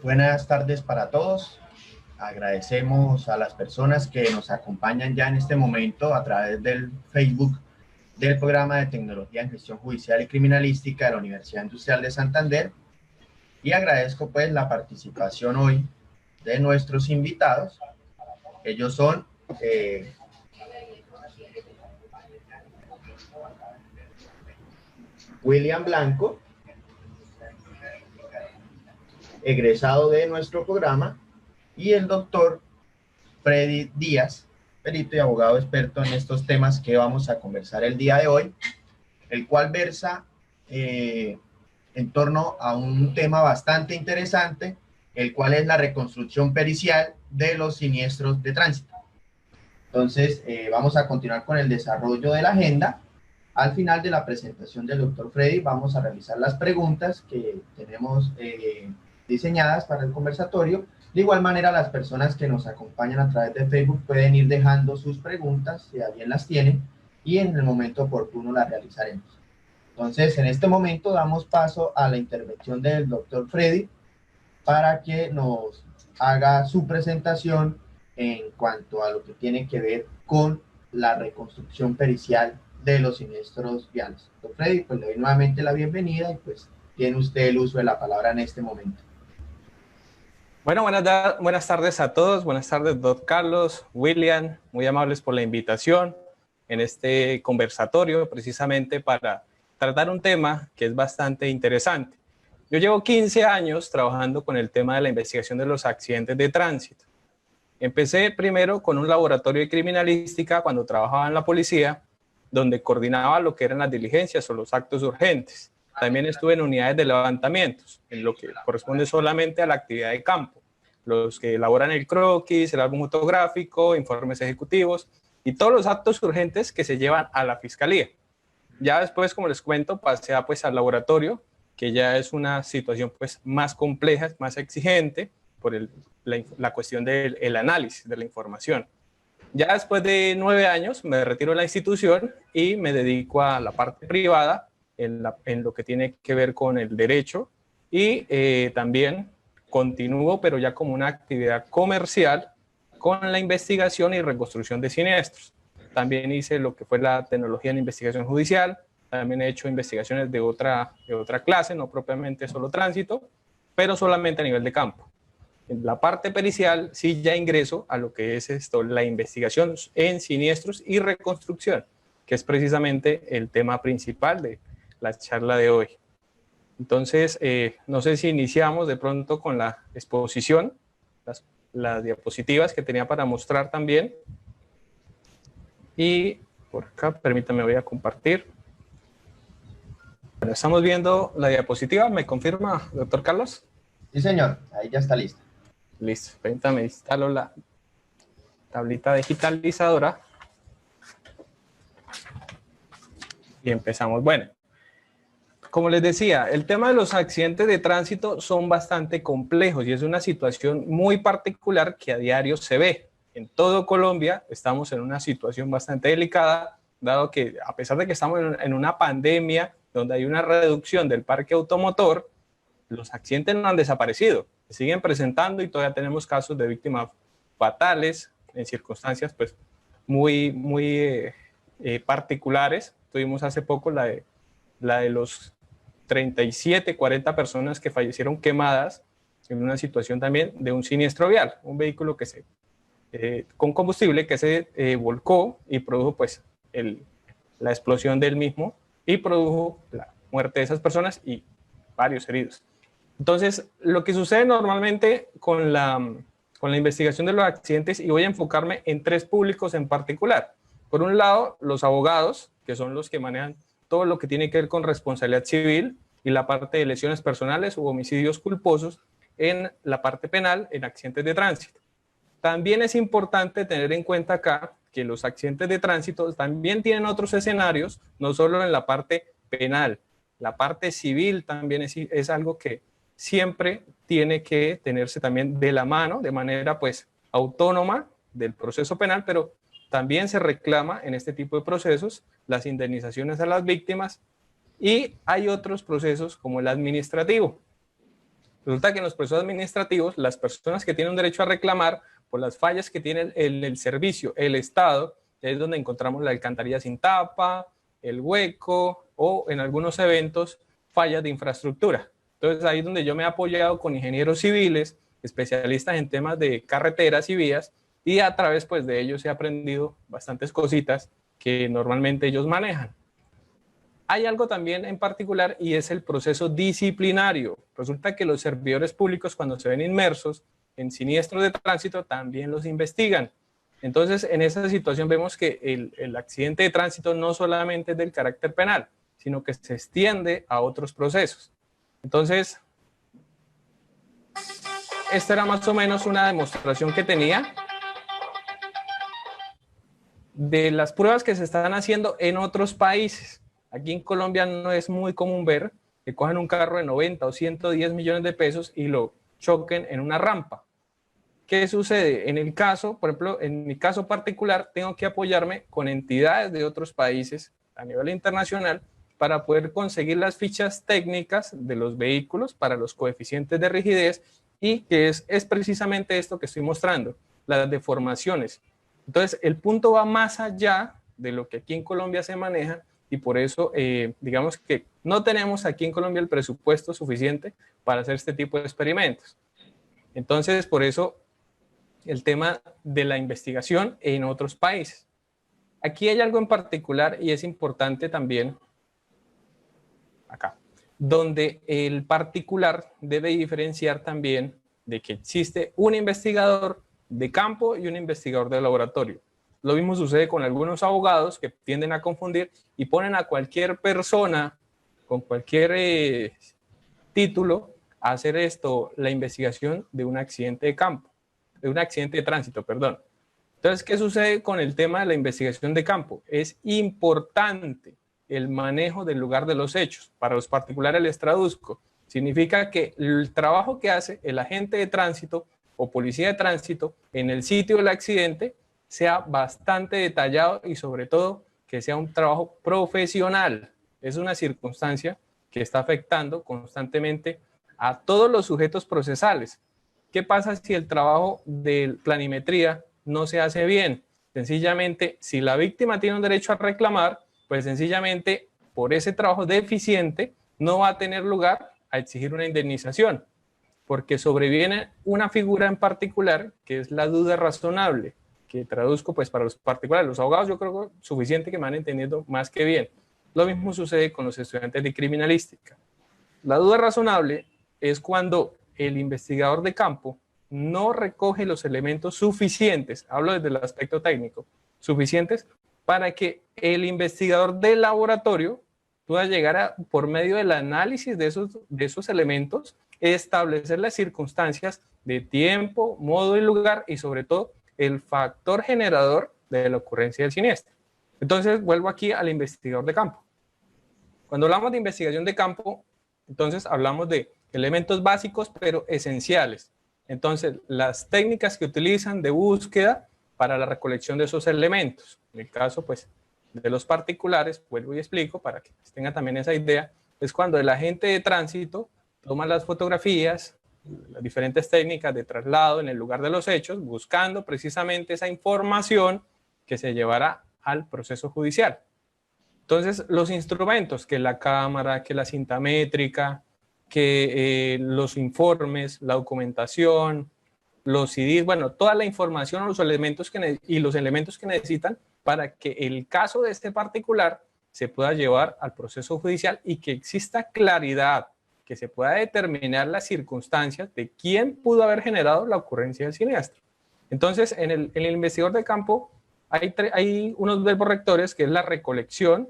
Buenas tardes para todos. Agradecemos a las personas que nos acompañan ya en este momento a través del Facebook del programa de Tecnología en Gestión Judicial y Criminalística de la Universidad Industrial de Santander, y agradezco pues la participación hoy de nuestros invitados. Ellos son William Blanco, egresado de nuestro programa, y el doctor Freddy Díaz, perito y abogado experto en estos temas que vamos a conversar el día de hoy, el cual versa en torno a un tema bastante interesante, el cual es la reconstrucción pericial de los siniestros de tránsito. Entonces, vamos a continuar con el desarrollo de la agenda. Al final de la presentación del doctor Freddy, vamos a realizar las preguntas que tenemos diseñadas para el conversatorio. De igual manera, las personas que nos acompañan a través de Facebook pueden ir dejando sus preguntas, si alguien las tiene, y en el momento oportuno las realizaremos. Entonces, en este momento damos paso a la intervención del doctor Freddy para que nos haga su presentación en cuanto a lo que tiene que ver con la reconstrucción pericial de los siniestros viales. Doctor Freddy, pues le doy nuevamente la bienvenida y pues tiene usted el uso de la palabra en este momento. Bueno, buenas tardes a todos. Buenas tardes, doctor Carlos, William, muy amables por la invitación en este conversatorio, precisamente para tratar un tema que es bastante interesante. Yo llevo 15 años trabajando con el tema de la investigación de los accidentes de tránsito. Empecé primero con un laboratorio de criminalística cuando trabajaba en la policía, donde coordinaba lo que eran las diligencias o los actos urgentes. También estuve en unidades de levantamientos, en lo que corresponde solamente a la actividad de campo, los que elaboran el croquis, el álbum fotográfico, informes ejecutivos y todos los actos urgentes que se llevan a la fiscalía. Ya después, como les cuento, pasé pues al laboratorio, que ya es una situación pues más compleja, más exigente por la cuestión del análisis de la información. Ya después de 9 años me retiro de la institución y me dedico a la parte privada en lo que tiene que ver con el derecho, y también continúo, pero ya como una actividad comercial, con la investigación y reconstrucción de siniestros. También hice lo que fue la tecnología en investigación judicial, también he hecho investigaciones de otra clase, no propiamente solo tránsito, pero solamente a nivel de campo. En la parte pericial sí ya ingreso a lo que es la investigación en siniestros y reconstrucción, que es precisamente el tema principal de la charla de hoy. Entonces, no sé si iniciamos de pronto con la exposición, las diapositivas que tenía para mostrar también. Y por acá, permítame, voy a compartir. Bueno, estamos viendo la diapositiva, ¿me confirma, doctor Carlos? Sí, señor, ahí ya está lista. Listo, permítame, instalo la tablita digitalizadora y empezamos. Bueno, como les decía, el tema de los accidentes de tránsito son bastante complejos y es una situación muy particular que a diario se ve. En todo Colombia estamos en una situación bastante delicada, dado que a pesar de que estamos en una pandemia donde hay una reducción del parque automotor, los accidentes no han desaparecido, se siguen presentando y todavía tenemos casos de víctimas fatales en circunstancias pues muy particulares. Tuvimos hace poco la de los 37, 40 personas que fallecieron quemadas en una situación también de un siniestro vial, un vehículo que con combustible que se volcó y produjo pues la explosión del mismo y produjo la muerte de esas personas y varios heridos. Entonces, lo que sucede normalmente con la investigación de los accidentes, y voy a enfocarme en 3 públicos en particular. Por un lado, los abogados, que son los que manejan todo lo que tiene que ver con responsabilidad civil y la parte de lesiones personales u homicidios culposos en la parte penal en accidentes de tránsito. También es importante tener en cuenta acá que los accidentes de tránsito también tienen otros escenarios, no solo en la parte penal. La parte civil también es algo que siempre tiene que tenerse también de la mano, de manera pues autónoma del proceso penal, pero también se reclama en este tipo de procesos las indemnizaciones a las víctimas, y hay otros procesos como el administrativo. Resulta que en los procesos administrativos, las personas que tienen un derecho a reclamar por las fallas que tiene el servicio, el Estado, es donde encontramos la alcantarilla sin tapa, el hueco o en algunos eventos fallas de infraestructura. Entonces ahí es donde yo me he apoyado con ingenieros civiles, especialistas en temas de carreteras y vías, y a través pues de ellos he aprendido bastantes cositas que normalmente ellos manejan. Hay algo también en particular y es el proceso disciplinario. Resulta que los servidores públicos, cuando se ven inmersos en siniestros de tránsito, también los investigan. Entonces, en esa situación vemos que el accidente de tránsito no solamente es del carácter penal, sino que se extiende a otros procesos. Entonces, esta era más o menos una demostración que tenía de las pruebas que se están haciendo en otros países. Aquí en Colombia no es muy común ver que cogen un carro de 90 o 110 millones de pesos y lo choquen en una rampa. ¿Qué sucede? En el caso, por ejemplo, en mi caso particular, tengo que apoyarme con entidades de otros países a nivel internacional para poder conseguir las fichas técnicas de los vehículos para los coeficientes de rigidez y que es precisamente esto que estoy mostrando, las deformaciones. Entonces, el punto va más allá de lo que aquí en Colombia se maneja y por eso, digamos que no tenemos aquí en Colombia el presupuesto suficiente para hacer este tipo de experimentos. Entonces, por eso, el tema de la investigación en otros países. Aquí hay algo en particular y es importante también, acá, donde el particular debe diferenciar también de que existe un investigador de campo y un investigador de laboratorio. Lo mismo sucede con algunos abogados que tienden a confundir y ponen a cualquier persona con cualquier título a hacer la investigación de un accidente de campo, de un accidente de tránsito, perdón. Entonces, ¿qué sucede con el tema de la investigación de campo? Es importante el manejo del lugar de los hechos. Para los particulares les traduzco. Significa que el trabajo que hace el agente de tránsito o policía de tránsito en el sitio del accidente sea bastante detallado y sobre todo que sea un trabajo profesional. Es una circunstancia que está afectando constantemente a todos los sujetos procesales. ¿Qué pasa si el trabajo de planimetría no se hace bien? Sencillamente, si la víctima tiene un derecho a reclamar, pues sencillamente por ese trabajo deficiente no va a tener lugar a exigir una indemnización, porque sobreviene una figura en particular que es la duda razonable, que traduzco pues para los particulares. Los abogados yo creo que suficiente que me van entendiendo más que bien. Lo mismo sucede con los estudiantes de criminalística. La duda razonable es cuando el investigador de campo no recoge los elementos suficientes, hablo desde el aspecto técnico, suficientes para que el investigador del laboratorio pueda llegar a, por medio del análisis de esos elementos, establecer las circunstancias de tiempo, modo y lugar y sobre todo el factor generador de la ocurrencia del siniestro. Entonces, vuelvo aquí al investigador de campo. Cuando hablamos de investigación de campo, entonces hablamos de elementos básicos pero esenciales. Entonces, las técnicas que utilizan de búsqueda para la recolección de esos elementos. En el caso, pues, de los particulares, vuelvo y explico para que tengan también esa idea, es cuando el agente de tránsito toma las fotografías, las diferentes técnicas de traslado en el lugar de los hechos, buscando precisamente esa información que se llevará al proceso judicial. Entonces, los instrumentos, que la cámara, que la cinta métrica, que los informes, la documentación, los CDs, bueno, toda la información los elementos y los elementos que necesitan para que el caso de este particular se pueda llevar al proceso judicial y que exista claridad, que se pueda determinar las circunstancias de quién pudo haber generado la ocurrencia del siniestro. Entonces, en el investigador de campo hay unos verbos rectores que es la recolección.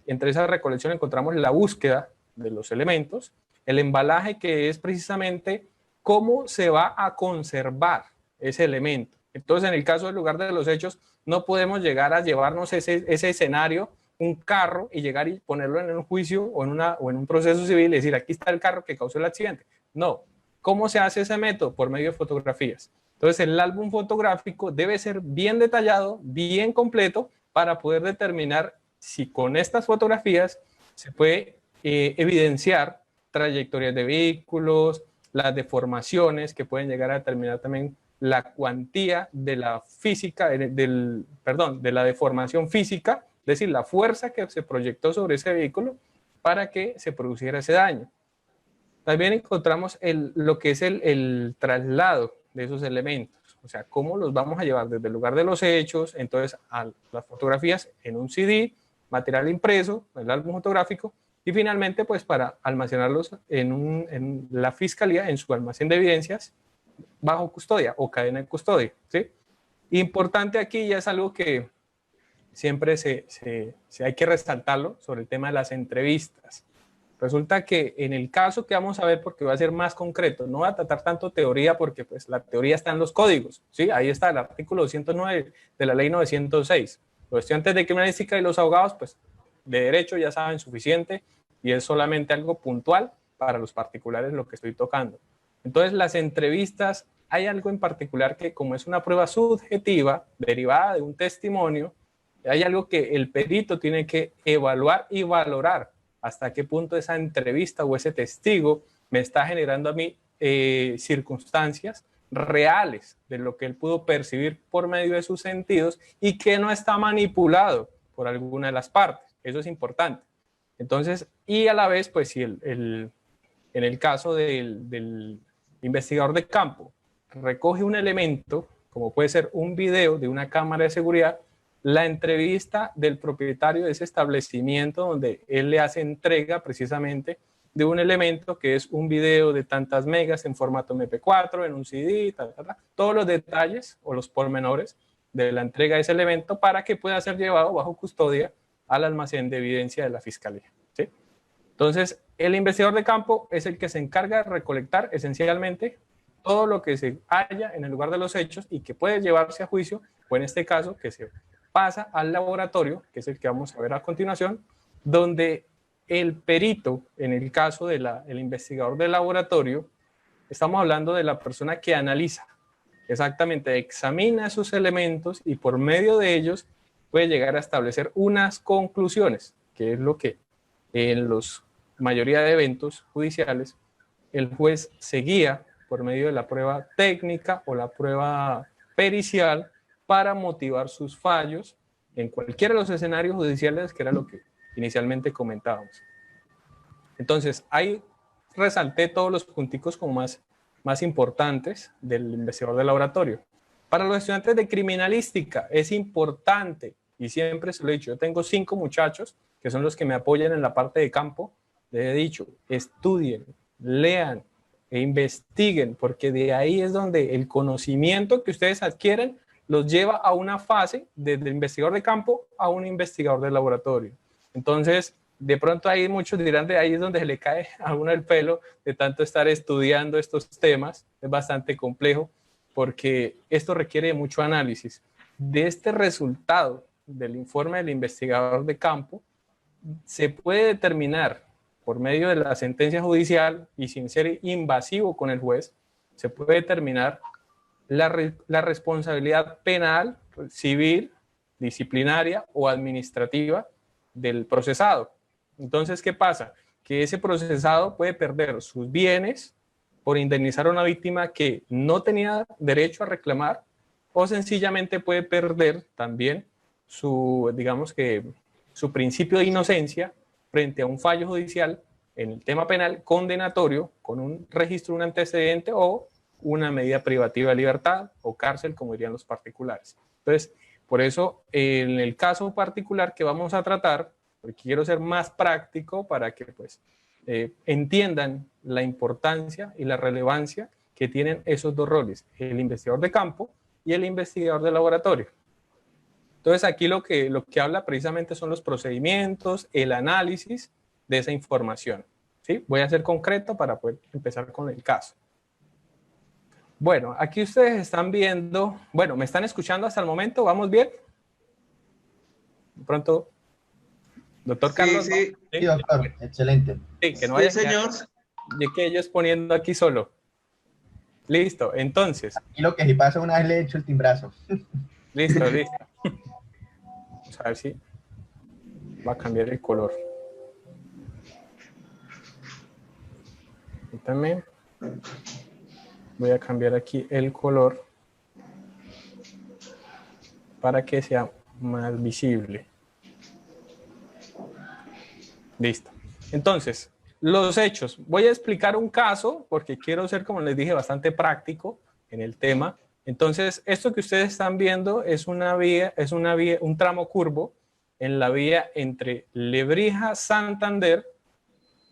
Entre esa recolección encontramos la búsqueda de los elementos, el embalaje, que es precisamente cómo se va a conservar ese elemento. Entonces, en el caso del lugar de los hechos, no podemos llegar a llevarnos ese escenario, un carro, y llegar y ponerlo en un juicio o en un proceso civil y decir, aquí está el carro que causó el accidente. No. ¿Cómo se hace ese método? Por medio de fotografías. Entonces, el álbum fotográfico debe ser bien detallado, bien completo, para poder determinar si con estas fotografías se puede evidenciar trayectorias de vehículos, las deformaciones que pueden llegar a determinar también la cuantía de la física, de la deformación física, es decir, la fuerza que se proyectó sobre ese vehículo para que se produciera ese daño. También encontramos lo que es el traslado de esos elementos, o sea, cómo los vamos a llevar desde el lugar de los hechos, entonces a las fotografías en un CD, material impreso, el álbum fotográfico, y finalmente pues para almacenarlos en la fiscalía, en su almacén de evidencias, bajo custodia o cadena de custodia, ¿sí? Importante aquí ya es algo que siempre hay que resaltarlo sobre el tema de las entrevistas. Resulta que en el caso que vamos a ver, porque va a ser más concreto, no va a tratar tanto teoría porque pues la teoría está en los códigos, ¿sí? Ahí está el artículo 209 de la ley 906. Los estudiantes de criminalística y los abogados pues de derecho ya saben suficiente y es solamente algo puntual para los particulares lo que estoy tocando. Entonces las entrevistas, hay algo en particular que como es una prueba subjetiva derivada de un testimonio, hay algo que el perito tiene que evaluar y valorar hasta qué punto esa entrevista o ese testigo me está generando a mí circunstancias reales de lo que él pudo percibir por medio de sus sentidos y que no está manipulado por alguna de las partes. Eso es importante. Entonces, y a la vez, pues si en el caso del investigador de campo recoge un elemento, como puede ser un video de una cámara de seguridad, la entrevista del propietario de ese establecimiento donde él le hace entrega precisamente de un elemento que es un video de tantas megas en formato MP4, en un CD, todos los detalles o los pormenores de la entrega de ese elemento para que pueda ser llevado bajo custodia al almacén de evidencia de la fiscalía, ¿sí? Entonces, el investigador de campo es el que se encarga de recolectar esencialmente todo lo que se halla en el lugar de los hechos y que puede llevarse a juicio, o en este caso, que se pasa al laboratorio, que es el que vamos a ver a continuación, donde el perito, en el caso del investigador del laboratorio, estamos hablando de la persona que analiza, exactamente, examina esos elementos y por medio de ellos puede llegar a establecer unas conclusiones, que es lo que en la mayoría de eventos judiciales el juez se guía por medio de la prueba técnica o la prueba pericial para motivar sus fallos en cualquiera de los escenarios judiciales, que era lo que inicialmente comentábamos. Entonces, ahí resalté todos los punticos como más importantes del investigador de laboratorio. Para los estudiantes de criminalística es importante, y siempre se lo he dicho, yo tengo 5 muchachos que son los que me apoyan en la parte de campo, les he dicho, estudien, lean e investiguen, porque de ahí es donde el conocimiento que ustedes adquieren los lleva a una fase desde investigador de campo a un investigador de laboratorio. Entonces, de pronto ahí muchos dirán de ahí es donde se le cae a uno el pelo de tanto estar estudiando estos temas. Es bastante complejo porque esto requiere mucho análisis. De este resultado del informe del investigador de campo se puede determinar por medio de la sentencia judicial y sin ser invasivo con el juez, se puede determinar la responsabilidad penal, civil, disciplinaria o administrativa del procesado. Entonces, ¿qué pasa? Que ese procesado puede perder sus bienes por indemnizar a una víctima que no tenía derecho a reclamar o sencillamente puede perder también digamos que su principio de inocencia frente a un fallo judicial en el tema penal condenatorio con un registro, un antecedente o una medida privativa de libertad o cárcel, como dirían los particulares. Entonces, por eso, en el caso particular que vamos a tratar, porque quiero ser más práctico para que pues, entiendan la importancia y la relevancia que tienen esos dos roles, el investigador de campo y el investigador de laboratorio. Entonces, aquí lo que habla precisamente son los procedimientos, el análisis de esa información. ¿Sí? Voy a ser concreto para poder empezar con el caso. Bueno, aquí ustedes están viendo, bueno, ¿me están escuchando hasta el momento? ¿Vamos bien? De pronto, doctor Carlos. Sí, ¿no? Sí, doctor, excelente. Sí, que no vaya sí, señor. Que yo exponiendo aquí solo. Listo, entonces. Y lo que si pasa una vez le echo el timbrazo. Listo, listo. Vamos a ver si va a cambiar el color. Y también. Voy a cambiar aquí el color para que sea más visible. Listo. Entonces, los hechos. Voy a explicar un caso porque quiero ser, como les dije, bastante práctico en el tema. Entonces, esto que ustedes están viendo es un tramo curvo en la vía entre Lebrija-Santander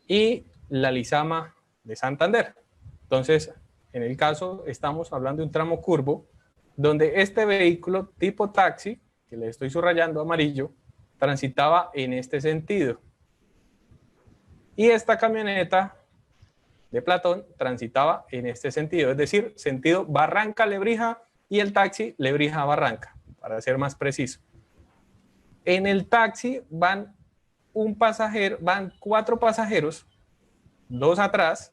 y la Lizama de Santander. Entonces, en el caso, estamos hablando de un tramo curvo donde este vehículo tipo taxi, que le estoy subrayando amarillo, transitaba en este sentido. Y esta camioneta de Platón transitaba en este sentido, es decir, sentido Barranca-Lebrija y el taxi Lebrija-Barranca, para ser más preciso. En el taxi van 4 pasajeros, 2 atrás,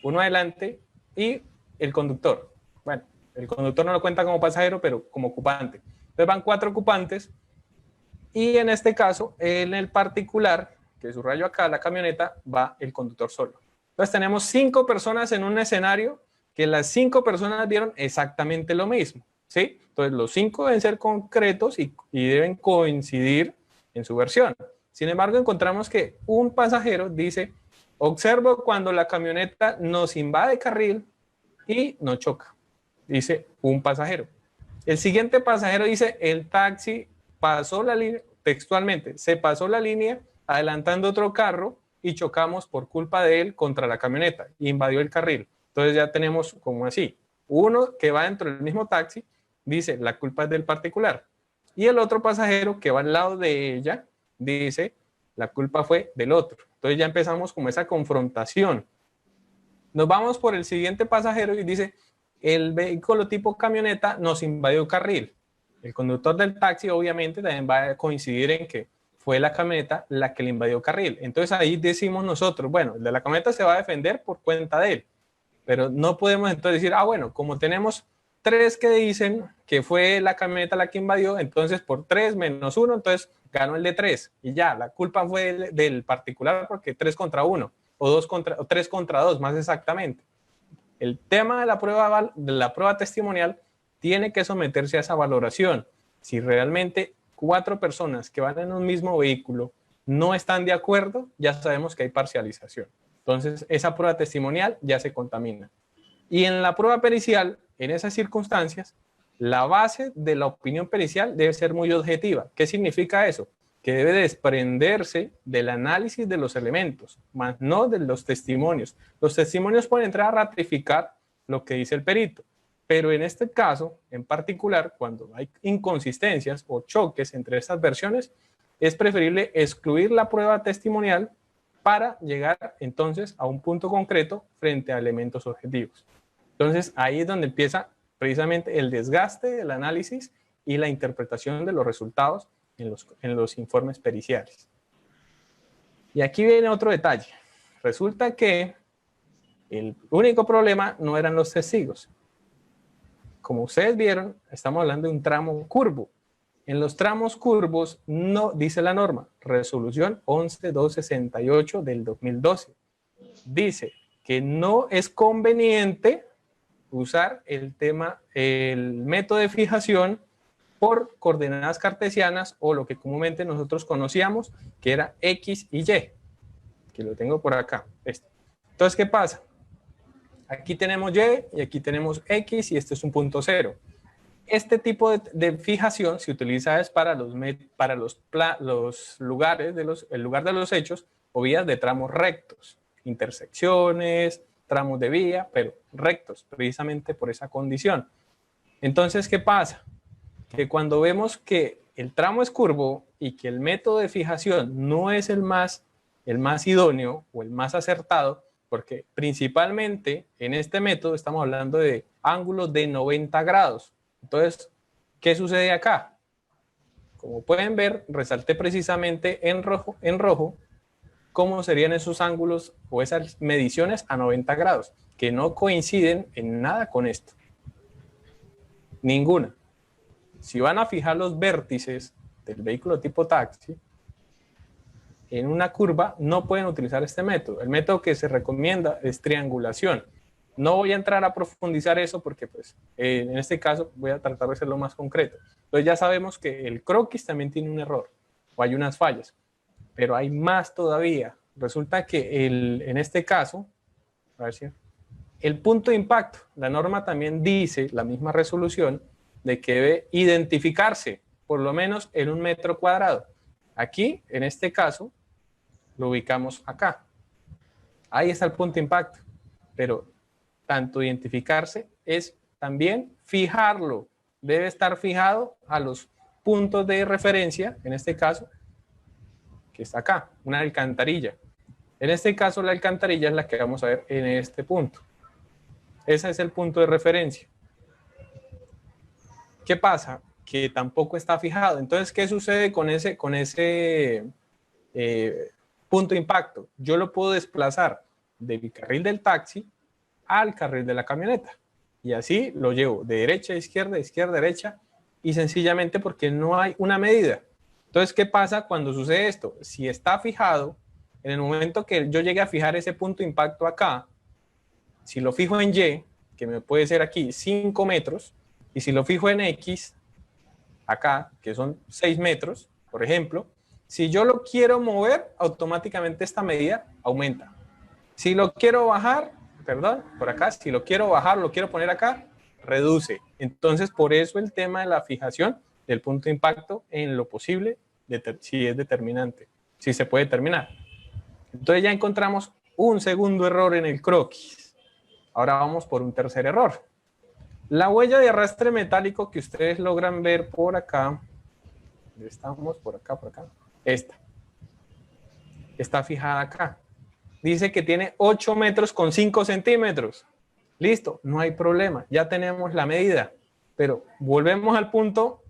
1 adelante y el conductor. Bueno, el conductor no lo cuenta como pasajero, pero como ocupante. Entonces van 4 ocupantes y en este caso, en el particular, que subrayo acá, la camioneta, va el conductor solo. Entonces tenemos 5 personas en un escenario que las 5 personas vieron exactamente lo mismo, ¿sí? Entonces los 5 deben ser concretos y deben coincidir en su versión. Sin embargo, encontramos que un pasajero dice: observo cuando la camioneta nos invade carril y nos choca. Dice un pasajero. El siguiente pasajero dice: el taxi pasó la línea, textualmente, se pasó la línea adelantando otro carro y chocamos por culpa de él contra la camioneta, invadió el carril. Entonces ya tenemos como así, uno que va dentro del mismo taxi dice: la culpa es del particular, y el otro pasajero que va al lado de ella dice: la culpa fue del otro. Entonces ya empezamos como esa confrontación. Nos vamos por el siguiente pasajero y dice: el vehículo tipo camioneta nos invadió carril. El conductor del taxi obviamente también va a coincidir en que fue la camioneta la que le invadió carril. Entonces ahí decimos nosotros: bueno, el de la camioneta se va a defender por cuenta de él, pero no podemos entonces decir: bueno, como tenemos 3 que dicen que fue la camioneta la que invadió, entonces por 3 menos 1, entonces ganó el de 3 y ya, la culpa fue del particular porque 3 contra 1 o 3 contra 2 más exactamente. El tema de la prueba testimonial tiene que someterse a esa valoración. Si realmente 4 personas que van en un mismo vehículo no están de acuerdo, ya sabemos que hay parcialización. Entonces, esa prueba testimonial ya se contamina. Y en la prueba pericial, en esas circunstancias, la base de la opinión pericial debe ser muy objetiva. ¿Qué significa eso? Que debe desprenderse del análisis de los elementos, más no de los testimonios. Los testimonios pueden entrar a ratificar lo que dice el perito, pero en este caso, en particular, cuando hay inconsistencias o choques entre estas versiones, es preferible excluir la prueba testimonial para llegar entonces a un punto concreto frente a elementos objetivos. Entonces ahí es donde empieza precisamente el desgaste del análisis y la interpretación de los resultados en los informes periciales. Y aquí viene otro detalle. Resulta que el único problema no eran los testigos. Como ustedes vieron, estamos hablando de un tramo curvo. En los tramos curvos no dice la norma, resolución 11268 del 2012. Dice que no es conveniente usar el método de fijación por coordenadas cartesianas o lo que comúnmente nosotros conocíamos que era X y Y, que lo tengo por acá. Entonces, ¿qué pasa? Aquí tenemos Y y aquí tenemos X y este es un punto cero. Este tipo de fijación se utiliza es para los lugares el lugar de los hechos o vías de tramos rectos, intersecciones, tramos de vía, pero rectos, precisamente por esa condición. Entonces, ¿qué pasa? Que cuando vemos que el tramo es curvo y que el método de fijación no es el más idóneo o el más acertado, porque principalmente en este método estamos hablando de ángulos de 90 grados. Entonces, ¿qué sucede acá? Como pueden ver, resalté precisamente en rojo cómo serían esos ángulos o esas mediciones a 90 grados, que no coinciden en nada con esto. Ninguna. Si van a fijar los vértices del vehículo tipo taxi, en una curva, no pueden utilizar este método. El método que se recomienda es triangulación. No voy a entrar a profundizar eso porque pues, en este caso voy a tratar de hacerlo más concreto. Entonces ya sabemos que el croquis también tiene un error o hay unas fallas, pero hay más todavía. Resulta que en este caso, a ver si el punto de impacto, la norma también dice, la misma resolución, de que debe identificarse por lo menos en 1 metro cuadrado. Aquí, en este caso, lo ubicamos acá. Ahí está el punto de impacto, pero tanto identificarse es también fijarlo. Debe estar fijado a los puntos de referencia, en este caso, que está acá, una alcantarilla. En este caso, la alcantarilla es la que vamos a ver en este punto. Ese es el punto de referencia. ¿Qué pasa? Que tampoco está fijado. Entonces, ¿qué sucede con ese punto de impacto? Yo lo puedo desplazar del carril del taxi al carril de la camioneta. Y así lo llevo de derecha a izquierda, izquierda a derecha, y sencillamente porque no hay una medida. Entonces, ¿qué pasa cuando sucede esto? Si está fijado, en el momento que yo llegue a fijar ese punto de impacto acá, si lo fijo en Y, que me puede ser aquí 5 metros, y si lo fijo en X, acá, que son 6 metros, por ejemplo, si yo lo quiero mover, automáticamente esta medida aumenta. Si lo quiero bajar, perdón, por acá, si lo quiero bajar, lo quiero poner acá, reduce. Entonces, por eso el tema de la fijación del punto de impacto en lo posible, si es determinante, si se puede determinar. Entonces ya encontramos un segundo error en el croquis. Ahora vamos por un tercer error. La huella de arrastre metálico que ustedes logran ver por acá, estamos por acá, esta, está fijada acá. Dice que tiene 8 metros con 5 centímetros. Listo, no hay problema, ya tenemos la medida. Pero volvemos al punto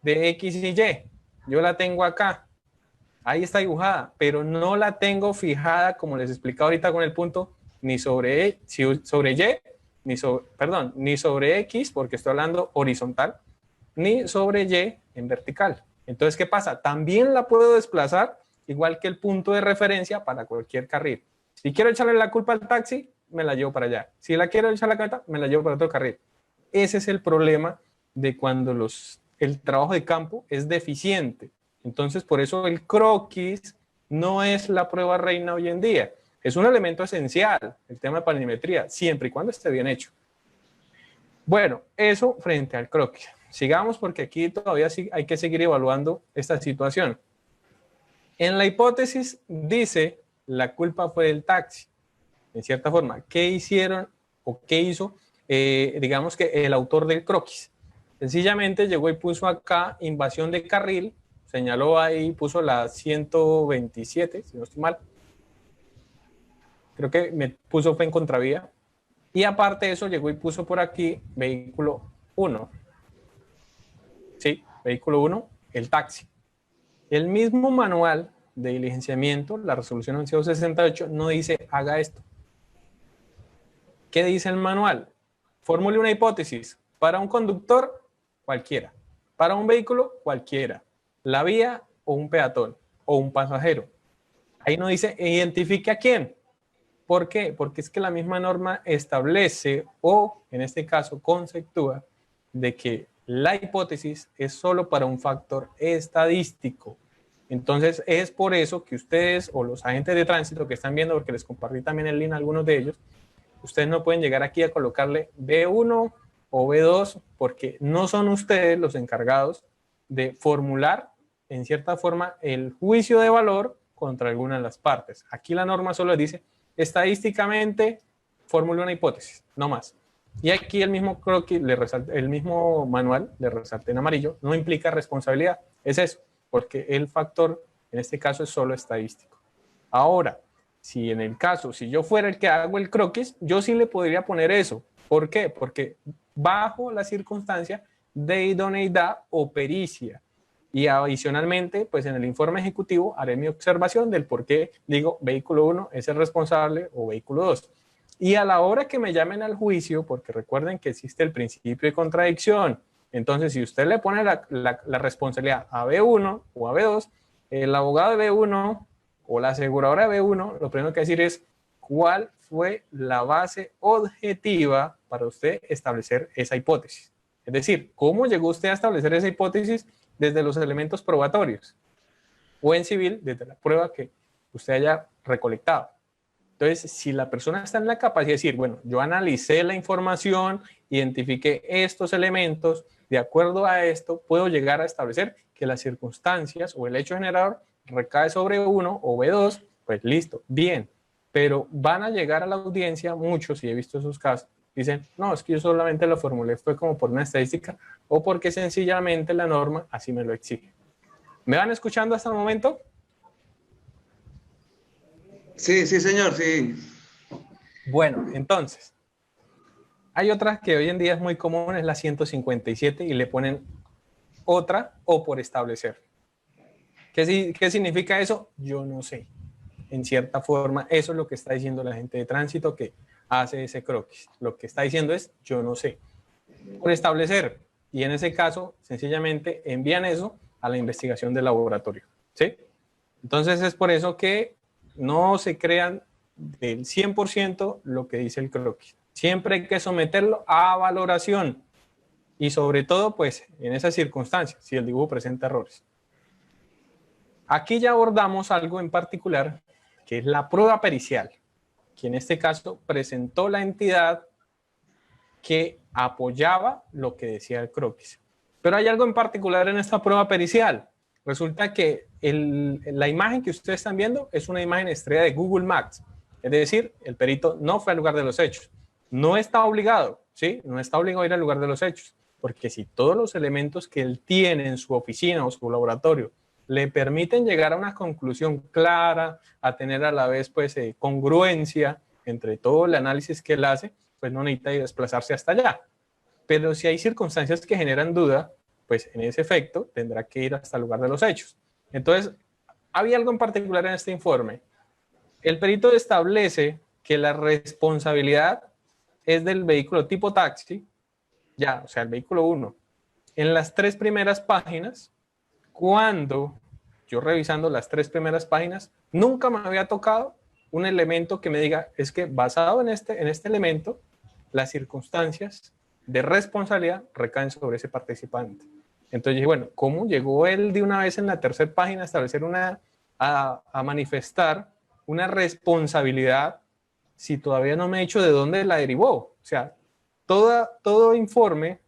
de X y Y. Yo la tengo acá. Ahí está dibujada, pero no la tengo fijada, como les explicaba ahorita con el punto, ni sobre Y, ni sobre X, porque estoy hablando horizontal, ni sobre Y en vertical. Entonces, ¿qué pasa? También la puedo desplazar, igual que el punto de referencia para cualquier carril. Si quiero echarle la culpa al taxi, me la llevo para allá. Si la quiero echar la camioneta, me la llevo para otro carril. Ese es el problema de cuando el trabajo de campo es deficiente. Entonces, por eso el croquis no es la prueba reina hoy en día. Es un elemento esencial, el tema de planimetría, siempre y cuando esté bien hecho. Bueno, eso frente al croquis. Sigamos porque aquí todavía hay que seguir evaluando esta situación. En la hipótesis dice, la culpa fue del taxi. En cierta forma, ¿qué hicieron o qué hizo, digamos que el autor del croquis? Sencillamente llegó y puso acá invasión de carril, señaló ahí, puso la 127, si no estoy mal. Creo que me puso fue en contravía. Y aparte de eso, llegó y puso por aquí vehículo 1. Sí, vehículo 1, el taxi. El mismo manual de diligenciamiento, la resolución 1168, no dice haga esto. ¿Qué dice el manual? Formule una hipótesis. Para un conductor, cualquiera. Para un vehículo, cualquiera. La vía o un peatón o un pasajero. Ahí no dice identifique a quién. ¿Por qué? Porque es que la misma norma establece o, en este caso, conceptúa de que la hipótesis es solo para un factor estadístico. Entonces, es por eso que ustedes o los agentes de tránsito que están viendo, porque les compartí también el link a algunos de ellos, ustedes no pueden llegar aquí a colocarle B1 o B2 porque no son ustedes los encargados de formular, en cierta forma, el juicio de valor contra alguna de las partes. Aquí la norma solo dice estadísticamente formule una hipótesis, no más. Y aquí el mismo croquis, el mismo manual, le resalté en amarillo, no implica responsabilidad. Es eso, porque el factor, en este caso, es solo estadístico. Ahora, si en el caso, si yo fuera el que hago el croquis, yo sí le podría poner eso. ¿Por qué? Porque bajo la circunstancia de idoneidad o pericia. Y adicionalmente, pues en el informe ejecutivo haré mi observación del por qué digo vehículo 1 es el responsable o vehículo 2. Y a la hora que me llamen al juicio, porque recuerden que existe el principio de contradicción, entonces si usted le pone la responsabilidad a B1 o a B2, el abogado de B1 o la aseguradora B1, lo primero que decir es cuál fue la base objetiva para usted establecer esa hipótesis. Es decir, ¿cómo llegó usted a establecer esa hipótesis desde los elementos probatorios? O en civil, desde la prueba que usted haya recolectado. Entonces, si la persona está en la capacidad de decir, bueno, yo analicé la información, identifiqué estos elementos, de acuerdo a esto, puedo llegar a establecer que las circunstancias o el hecho generador recae sobre uno o B2, pues listo, bien. Pero van a llegar a la audiencia, muchos, y he visto esos casos, dicen, no, es que yo solamente lo formulé, fue como por una estadística o porque sencillamente la norma así me lo exige. ¿Me van escuchando hasta el momento? Sí, sí, señor, sí. Bueno, entonces, hay otra que hoy en día es muy común, es la 157 y le ponen otra o por establecer. ¿Qué significa eso? Yo no sé. En cierta forma, eso es lo que está diciendo la gente de tránsito que hace ese croquis. Lo que está diciendo es, yo no sé. Por establecer. Y en ese caso, sencillamente envían eso a la investigación del laboratorio. ¿Sí? Entonces es por eso que no se crean del 100% lo que dice el croquis. Siempre hay que someterlo a valoración. Y sobre todo, pues, en esas circunstancias, si el dibujo presenta errores. Aquí ya abordamos algo en particular, que es la prueba pericial, que en este caso presentó la entidad que apoyaba lo que decía el croquis. Pero hay algo en particular en esta prueba pericial. Resulta que la imagen que ustedes están viendo es una imagen extraída de Google Maps. Es decir, el perito no fue al lugar de los hechos. No está obligado, ¿sí? No está obligado a ir al lugar de los hechos. Porque si todos los elementos que él tiene en su oficina o su laboratorio le permiten llegar a una conclusión clara, a tener a la vez pues congruencia entre todo el análisis que él hace, pues no necesita desplazarse hasta allá. Pero si hay circunstancias que generan duda, pues en ese efecto tendrá que ir hasta el lugar de los hechos. Entonces, había algo en particular en este informe. El perito establece que la responsabilidad es del vehículo tipo taxi, ya, o sea, el vehículo 1, en las 3 primeras páginas, cuando yo revisando las 3 primeras páginas, nunca me había tocado un elemento que me diga, es que basado en este elemento, las circunstancias de responsabilidad recaen sobre ese participante. Entonces dije, bueno, ¿cómo llegó él de una vez en la 3ª página a establecer a manifestar una responsabilidad si todavía no me he dicho de dónde la derivó? O sea, todo informe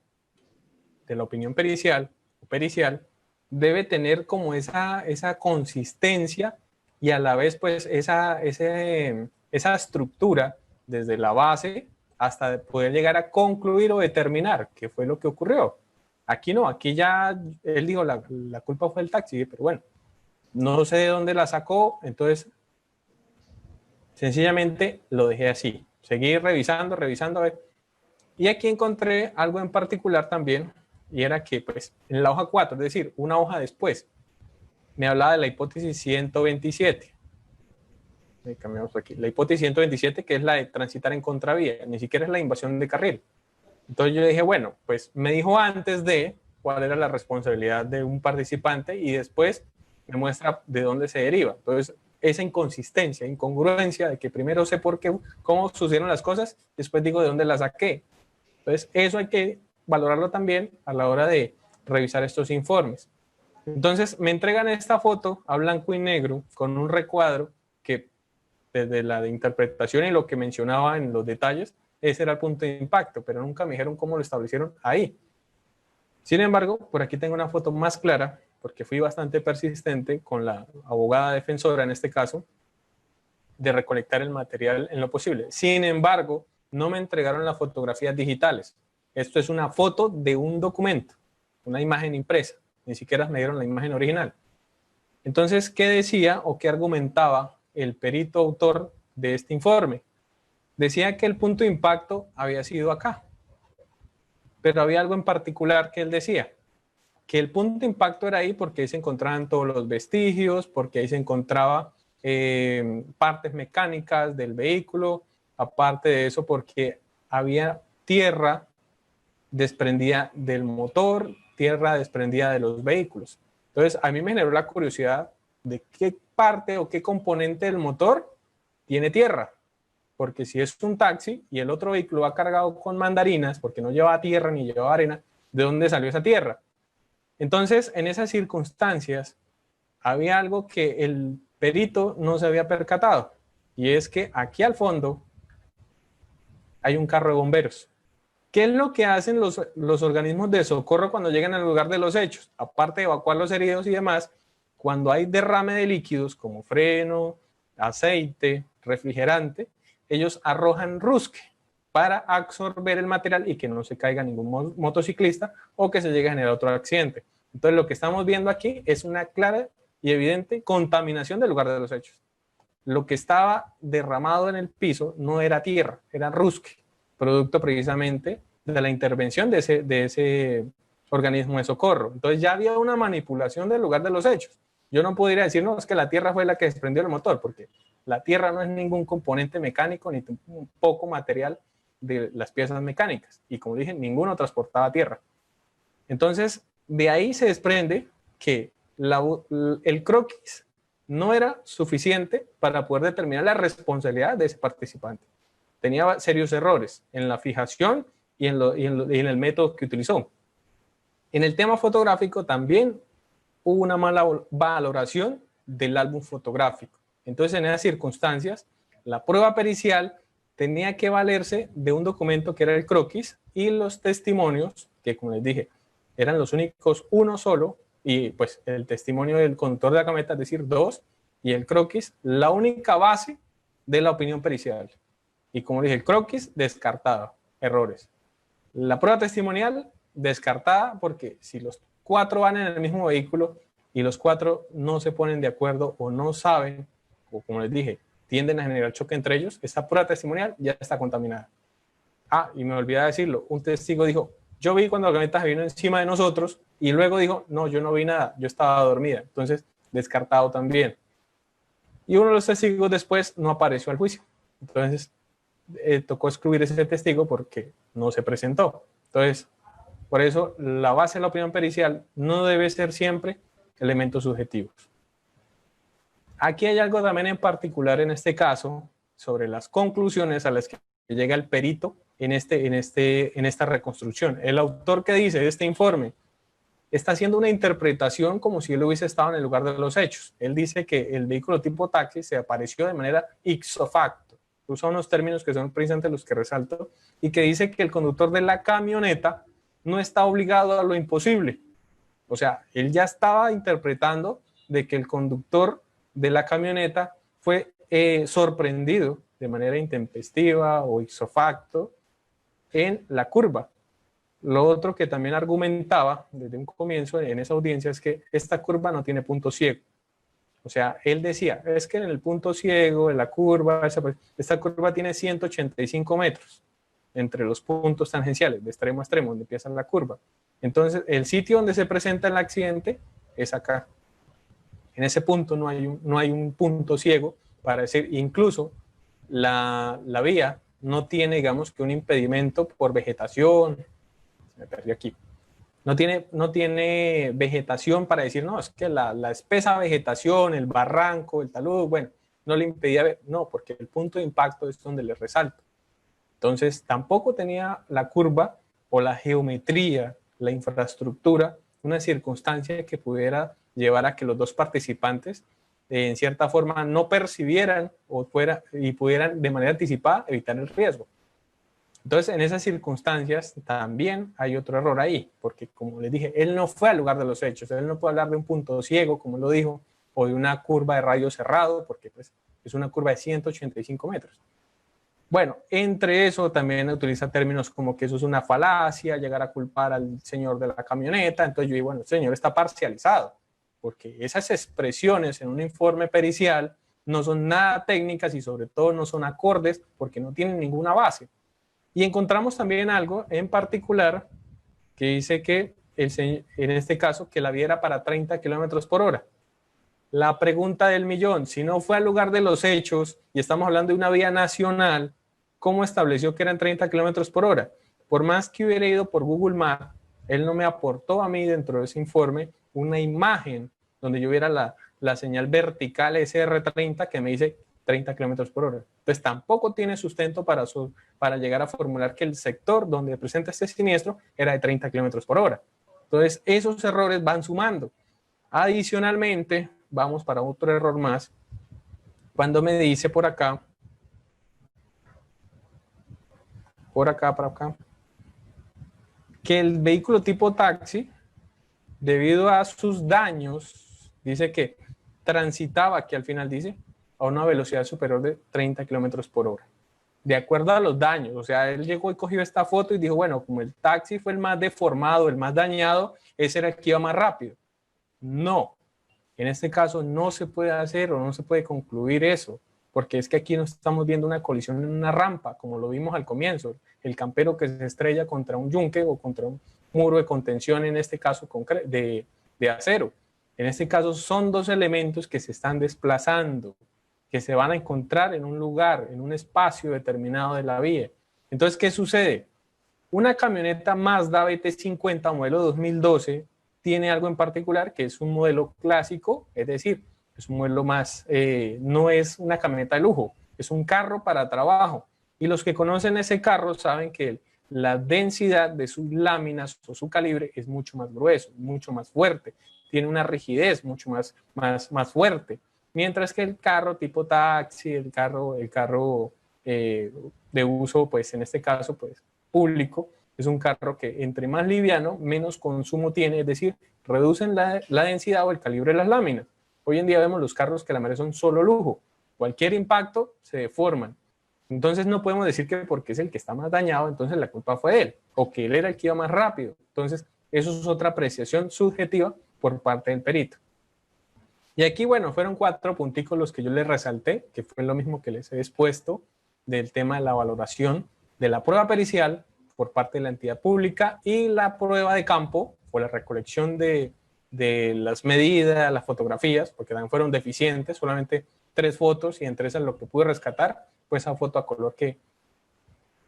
de la opinión pericial debe tener como esa consistencia y a la vez pues esa estructura desde la base hasta poder llegar a concluir o determinar qué fue lo que ocurrió. Aquí no, aquí ya él dijo la culpa fue el taxi, pero bueno, no sé de dónde la sacó, entonces sencillamente lo dejé así. Seguí revisando a ver. Y aquí encontré algo en particular también, y era que pues en la hoja 4, es decir, una hoja después, me hablaba de la hipótesis 127. Cambiamos aquí. La hipótesis 127, que es la de transitar en contravía, ni siquiera es la invasión de carril. Entonces yo dije, bueno, pues me dijo antes de cuál era la responsabilidad de un participante y después me muestra de dónde se deriva. Entonces, esa inconsistencia, incongruencia de que primero sé por qué, cómo sucedieron las cosas, después digo de dónde las saqué. Entonces, eso hay que valorarlo también a la hora de revisar estos informes. Entonces, me entregan esta foto a blanco y negro con un recuadro que desde la de interpretación y lo que mencionaba en los detalles, ese era el punto de impacto, pero nunca me dijeron cómo lo establecieron ahí. Sin embargo, por aquí tengo una foto más clara, porque fui bastante persistente con la abogada defensora en este caso, de recolectar el material en lo posible. Sin embargo, no me entregaron las fotografías digitales. Esto es una foto de un documento, una imagen impresa. Ni siquiera me dieron la imagen original. Entonces, ¿qué decía o qué argumentaba el perito autor de este informe? Decía que el punto de impacto había sido acá. Pero había algo en particular que él decía, que el punto de impacto era ahí porque ahí se encontraban todos los vestigios, porque ahí se encontraba partes mecánicas del vehículo, aparte de eso porque había tierra desprendida del motor, tierra desprendida de los vehículos. Entonces, a mí me generó la curiosidad de qué parte o qué componente del motor tiene tierra. Porque si es un taxi y el otro vehículo va cargado con mandarinas, porque no lleva tierra ni lleva arena, ¿de dónde salió esa tierra? Entonces, en esas circunstancias, había algo que el perito no se había percatado, y es que aquí al fondo hay un carro de bomberos. ¿Qué es lo que hacen los organismos de socorro cuando llegan al lugar de los hechos? Aparte de evacuar los heridos y demás, cuando hay derrame de líquidos como freno, aceite, refrigerante, ellos arrojan rusque para absorber el material y que no se caiga ningún motociclista o que se llegue a generar otro accidente. Entonces lo que estamos viendo aquí es una clara y evidente contaminación del lugar de los hechos. Lo que estaba derramado en el piso no era tierra, era rusque, producto precisamente de la intervención de ese organismo de socorro. Entonces ya había una manipulación del lugar de los hechos. Yo no podría decir, no, es que la tierra fue la que desprendió el motor, porque la tierra no es ningún componente mecánico ni un poco material de las piezas mecánicas. Y como dije, ninguno transportaba tierra. Entonces, de ahí se desprende que el croquis no era suficiente para poder determinar la responsabilidad de ese participante. Tenía serios errores en la fijación y en el método que utilizó. En el tema fotográfico también hubo una mala valoración del álbum fotográfico. Entonces, en esas circunstancias, la prueba pericial tenía que valerse de un documento que era el croquis y los testimonios, que como les dije, eran los únicos uno solo, y pues el testimonio del conductor de la camioneta, es decir, 2, y el croquis, la única base de la opinión pericial. Y como dije, el croquis descartado, errores. La prueba testimonial descartada porque si los 4 van en el mismo vehículo y los 4 no se ponen de acuerdo o no saben, o como les dije, tienden a generar choque entre ellos, esa prueba testimonial ya está contaminada. Ah, y me olvidé decirlo, un testigo dijo, yo vi cuando la camioneta se vino encima de nosotros, y luego dijo, no, yo no vi nada, yo estaba dormida. Entonces, descartado también. Y uno de los testigos después no apareció al juicio. Entonces, tocó excluir ese testigo porque no se presentó. Entonces, por eso, la base de la opinión pericial no debe ser siempre elementos subjetivos. Aquí hay algo también en particular en este caso sobre las conclusiones a las que llega el perito en esta reconstrucción. El autor que dice este informe está haciendo una interpretación como si él hubiese estado en el lugar de los hechos. Él dice que el vehículo tipo taxi se apareció de manera ipso facto. Usa unos términos que son precisamente los que resalto y que dice que el conductor de la camioneta no está obligado a lo imposible. O sea, él ya estaba interpretando de que el conductor de la camioneta fue sorprendido de manera intempestiva o ipso facto en la curva. Lo otro que también argumentaba desde un comienzo en esa audiencia es que esta curva no tiene punto ciego. O sea, él decía, es que en el punto ciego, en la curva, esta curva tiene 185 metros entre los puntos tangenciales, de extremo a extremo, donde empieza la curva. Entonces, el sitio donde se presenta el accidente es acá. En ese punto no hay un punto ciego para decir, incluso la vía no tiene, digamos, que un impedimento por vegetación. Me perdí aquí. No tiene vegetación para decir, no, es que la espesa vegetación, el barranco, el talud, bueno, no le impedía ver. No, porque el punto de impacto es donde le resalta. Entonces, tampoco tenía la curva o la geometría, la infraestructura, una circunstancia que pudiera llevar a que los dos participantes, en cierta forma, no percibieran y pudieran de manera anticipada evitar el riesgo. Entonces, en esas circunstancias también hay otro error ahí, porque como les dije, él no fue al lugar de los hechos, él no puede hablar de un punto ciego, como lo dijo, o de una curva de radio cerrado, porque pues, es una curva de 185 metros. Bueno, entre eso también utiliza términos como que eso es una falacia, llegar a culpar al señor de la camioneta. Entonces yo digo, bueno, el señor está parcializado, porque esas expresiones en un informe pericial no son nada técnicas y sobre todo no son acordes porque no tienen ninguna base. Y encontramos también algo en particular que dice que en este caso que la vía era para 30 kilómetros por hora. La pregunta del millón, si no fue al lugar de los hechos y estamos hablando de una vía nacional, ¿cómo estableció que eran 30 kilómetros por hora? Por más que hubiera ido por Google Maps, él no me aportó a mí dentro de ese informe una imagen donde yo viera la señal vertical SR30 que me dice 30 kilómetros por hora. Entonces tampoco tiene sustento para llegar a formular que el sector donde presenta este siniestro era de 30 kilómetros por hora. Entonces esos errores van sumando. Adicionalmente, vamos para otro error más. Cuando me dice por acá, que el vehículo tipo taxi, debido a sus daños, dice que transitaba, que al final dice, a una velocidad superior de 30 kilómetros por hora. De acuerdo a los daños, o sea, él llegó y cogió esta foto y dijo, bueno, como el taxi fue el más deformado, el más dañado, ese era el que iba más rápido. No, en este caso no se puede hacer o no se puede concluir eso, porque es que aquí no estamos viendo una colisión en una rampa, como lo vimos al comienzo, el campero que se estrella contra un yunque o contra un muro de contención, en este caso de acero. En este caso son dos elementos que se están desplazando, que se van a encontrar en un lugar, en un espacio determinado de la vía. Entonces, ¿qué sucede? Una camioneta Mazda BT50 modelo 2012 tiene algo en particular, que es un modelo clásico, es decir, es un modelo más, no es una camioneta de lujo, es un carro para trabajo. Y los que conocen ese carro saben que la densidad de sus láminas o su calibre es mucho más grueso, mucho más fuerte, tiene una rigidez mucho más fuerte. Mientras que el carro tipo taxi, el carro de uso, pues en este caso, pues público, es un carro que entre más liviano, menos consumo tiene, es decir, reducen la densidad o el calibre de las láminas. Hoy en día vemos los carros que la mayoría son solo lujo. Cualquier impacto se deforman. Entonces no podemos decir que porque es el que está más dañado, entonces la culpa fue de él, o que él era el que iba más rápido. Entonces eso es otra apreciación subjetiva por parte del perito. Y aquí, bueno, fueron 4 punticos los que yo les resalté, que fue lo mismo que les he expuesto del tema de la valoración de la prueba pericial por parte de la entidad pública y la prueba de campo o la recolección de las medidas, las fotografías, porque también fueron deficientes, solamente 3 fotos y entre esas lo que pude rescatar fue esa foto a color que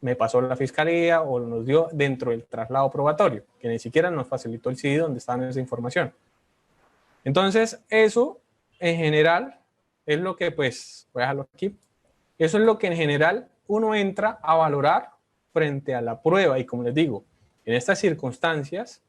me pasó la fiscalía o nos dio dentro del traslado probatorio, que ni siquiera nos facilitó el CD donde estaba esa información. Entonces, eso en general es lo que, pues, voy a dejarlo aquí. Eso es lo que en general uno entra a valorar frente a la prueba. Y como les digo, en estas circunstancias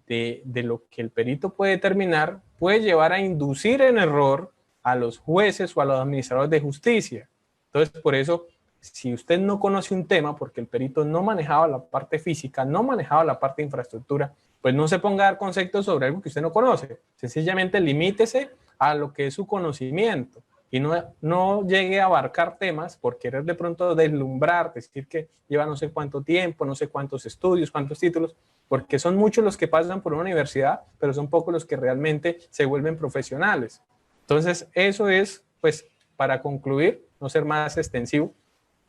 de lo que el perito puede determinar, puede llevar a inducir en error a los jueces o a los administradores de justicia. Entonces, por eso, si usted no conoce un tema, porque el perito no manejaba la parte física, no manejaba la parte de infraestructura, pues no se ponga a dar conceptos sobre algo que usted no conoce. Sencillamente limítese a lo que es su conocimiento y no llegue a abarcar temas por querer de pronto deslumbrar, decir que lleva no sé cuánto tiempo, no sé cuántos estudios, cuántos títulos, porque son muchos los que pasan por una universidad, pero son pocos los que realmente se vuelven profesionales. Entonces, eso es, pues, para concluir, no ser más extensivo,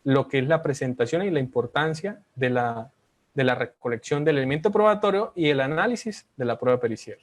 lo que es la presentación y la importancia de la recolección del elemento probatorio y el análisis de la prueba pericial.